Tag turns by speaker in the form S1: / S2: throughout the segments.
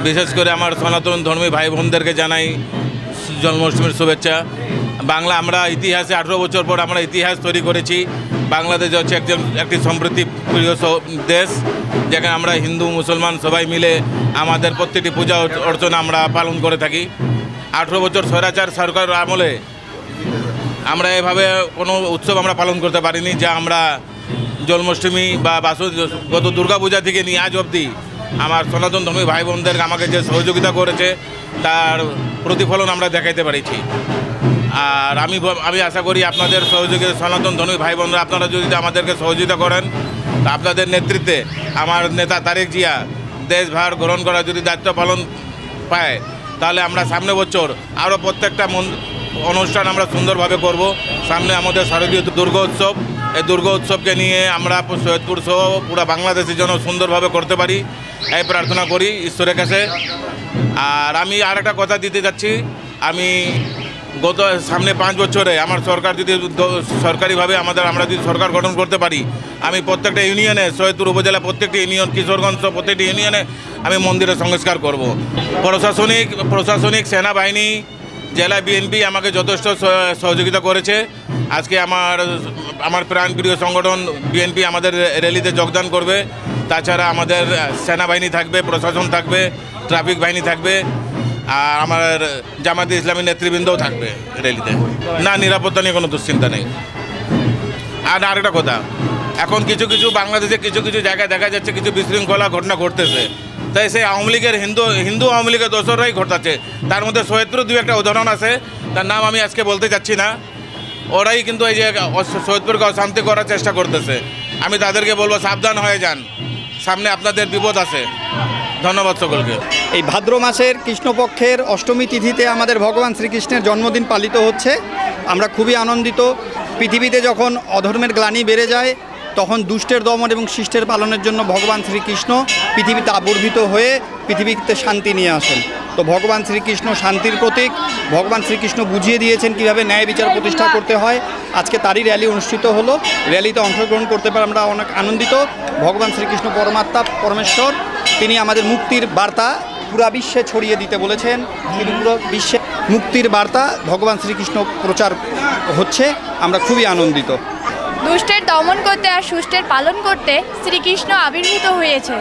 S1: বিশেষ করে আমার সনাতন ধর্মী ভাই বোনদেরকে জানাই জন্মাষ্টমীর শুভেচ্ছা। বাংলা আমরা ইতিহাসে 18 বছর পর আমরা ইতিহাস তৈরি করেছি। বাংলাদেশ হচ্ছে একটি সম্প্রীতি প্রিয় দেশ, যেখানে আমরা হিন্দু মুসলমান সবাই মিলে আমাদের প্রত্যেকটি পূজা অর্চনা আমরা পালন করে থাকি। 18 বছর স্বৈরাচার সরকার আমলে আমরা এভাবে কোনো উৎসব আমরা পালন করতে পারিনি, যা আমরা জন্মাষ্টমী বা গত দুর্গা পূজা থেকে নিয়ে আজ অবধি আমার সনাতন ধর্মী ভাই বোনদের আমাকে যে সহযোগিতা করেছে তার প্রতিফলন আমরা দেখাইতে পেরেছি। আর আমি আশা করি আপনাদের সহযোগিতা, সনাতন ধর্মী ভাই বোনরা আপনারা যদি আমাদেরকে সহযোগিতা করেন, তা আপনাদের নেতৃত্বে আমার নেতা তারেক জিয়া দেশভার গ্রহণ করার যদি দায়িত্ব পালন পায়, তাহলে আমরা সামনে বছর আরও প্রত্যেকটা অনুষ্ঠান আমরা সুন্দরভাবে করব। সামনে আমাদের শারদীয় দুর্গা উৎসব, এই দুর্গা উৎসবকে নিয়ে আমরা সৈয়দপুর সহ পুরো বাংলাদেশের জন্য সুন্দরভাবে করতে পারি, এই প্রার্থনা করি ঈশ্বরের কাছে। আর আমি আর একটা কথা দিতে যাচ্ছি, আমি গত সামনে 5 বছরে আমার সরকার যদি সরকারিভাবে আমরা যদি সরকার গঠন করতে পারি, আমি প্রত্যেকটা ইউনিয়নে, সৈয়দপুর উপজেলা প্রত্যেকটি ইউনিয়ন, কিশোরগঞ্জ প্রত্যেকটি ইউনিয়নে আমি মন্দিরের সংস্কার করব। প্রশাসনিক সেনাবাহিনী, জেলা বিএনপি আমাকে যথেষ্ট সহযোগিতা করেছে। আজকে আমার প্রাণপ্রিয় সংগঠন বিএনপি আমাদের র্যালিতে যোগদান করবে। তাছাড়া আমাদের সেনাবাহিনী থাকবে, প্রশাসন থাকবে, ট্রাফিক বাহিনী থাকবে, আর আমার জামায়াতে ইসলামী নেতৃবৃন্দও থাকবে র্যালিতে। না, নিরাপত্তা নিয়ে কোনো দুশ্চিন্তা নেই। আর আরেকটা কথা, এখন কিছু বাংলাদেশে কিছু জায়গায় দেখা যাচ্ছে কিছু বিশৃঙ্খলা ঘটনা ঘটতেছে, তাই সেই আওয়ামী লীগের হিন্দু আওয়ামী লীগের দোসররাই ঘটাচ্ছে। তার মধ্যে সৈয়দপুরে 2-1টা উদাহরণ আছে, তার নাম আমি আজকে বলতে চাচ্ছি না। ওরাই কিন্তু এই যে সৈয়দপুরকে অশান্তি করার চেষ্টা করতেছে। আমি তাদেরকে বলবো সাবধান হয়ে যান, সামনে আপনাদের বিপদ আছে। ধন্যবাদ সকলকে।
S2: এই ভাদ্র মাসের কৃষ্ণপক্ষের অষ্টমী তিথিতে আমাদের ভগবান শ্রীকৃষ্ণের জন্মদিন পালিত হচ্ছে। আমরা খুবই আনন্দিত। পৃথিবীতে যখন অধর্মের গ্লানি বেড়ে যায়, তখন দুষ্টের দমন এবং শিষ্টের পালনের জন্য ভগবান শ্রীকৃষ্ণ পৃথিবীতে আবির্ভূত হয়ে পৃথিবীতে শান্তি নিয়ে আসেন। তো ভগবান শ্রীকৃষ্ণ শান্তির প্রতীক। ভগবান শ্রীকৃষ্ণ বুঝিয়ে দিয়েছেন কিভাবে ন্যায় বিচার প্রতিষ্ঠা করতে হয়। আজকে তারই র্যালি অনুষ্ঠিত হলো। র্যালিতে অংশগ্রহণ করতে পারে আমরা অনেক আনন্দিত। ভগবান শ্রীকৃষ্ণ পরমাত্মা, পরমেশ্বর, তিনি আমাদের মুক্তির বার্তা পুরা বিশ্বে ছড়িয়ে দিতে বলেছেন। তিনি পুরো বিশ্বে মুক্তির বার্তা ভগবান শ্রীকৃষ্ণ প্রচার হচ্ছে। আমরা খুবই আনন্দিত।
S3: দুষ্টের দমন করতে আর সুষ্টের পালন করতে শ্রীকৃষ্ণ আবির্ভূত হয়েছে।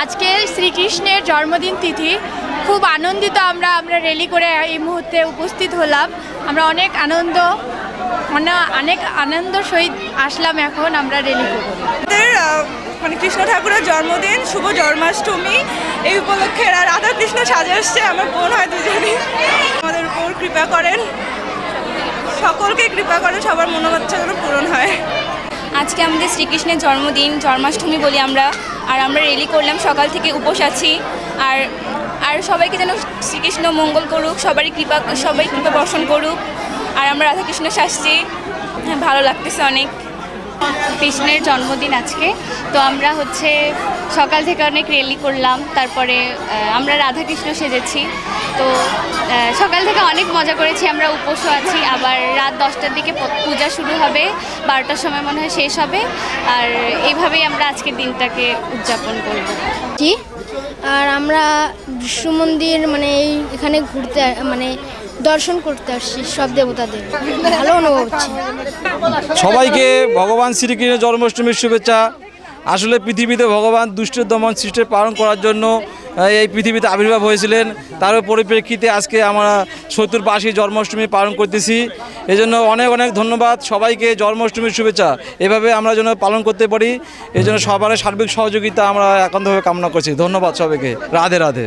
S3: আজকে শ্রীকৃষ্ণের জন্মদিন তিথি, খুব আনন্দিত আমরা র্যালি করে এই মুহূর্তে উপস্থিত হলাম। আমরা অনেক আনন্দ সহিত আসলাম। এখন আমরা র্যালি করব।
S4: মানে কৃষ্ণ ঠাকুরের জন্মদিন, শুভ জন্মাষ্টমী, এই উপলক্ষে রাধা কৃষ্ণ সাজে আসছে। আমার বোন হয় দুজনই। আমাদের উপর কৃপা করেন, সকলকে কৃপা করেন, সবার মনোবাঞ্ছা যেন পূরণ হয়।
S5: আজকে আমাদের শ্রীকৃষ্ণের জন্মদিন, জন্মাষ্টমী বলি আমরা। আর আমরা র্যালি করলাম, সকাল থেকে উপোস আছি। আর সবাইকে যেন শ্রীকৃষ্ণ মঙ্গল করুক, সবাই কৃপা বর্ষণ করুক। আর আমরা রাধাকৃষ্ণ সাজছি, ভালো লাগতেছে অনেক।
S6: কৃষ্ণের জন্মদিন আজকে, তো আমরা সকাল থেকে অনেক র্যালি করলাম। তারপরে আমরা রাধাকৃষ্ণ সেজেছি। তো সকাল থেকে অনেক মজা করেছি, আমরা উপোসও আছি। আবার রাত 10টার দিকে পূজা শুরু হবে, 12টার সময় মনে হয় শেষ হবে। আর এইভাবেই আমরা আজকের দিনটাকে উদযাপন করব।
S7: জি, আর আমরা বিশ্ব মন্দির এখানে ঘুরতে দর্শন করতে আসছি সব দেবতাদের। ভালো অনুভব হচ্ছে।
S8: সবাইকে ভগবান শ্রীকৃষ্ণের জন্মাষ্টমীর শুভেচ্ছা। আসলে পৃথিবীতে ভগবান দুষ্টের দমন সৃষ্টির পালন করার জন্য এই পৃথিবীতে আবির্ভাব হয়েছিলেন। তার পরিপ্রেক্ষিতে আজকে আমরা 70-80 জন্মাষ্টমী পালন করতেছি। এই জন্য অনেক ধন্যবাদ সবাইকে, জন্মাষ্টমীর শুভেচ্ছা। এভাবে আমরা যেন পালন করতে পারি, এই জন্য সবার সার্বিক সহযোগিতা আমরা একান্তভাবে কামনা করছি। ধন্যবাদ সবাইকে। রাধে রাধে।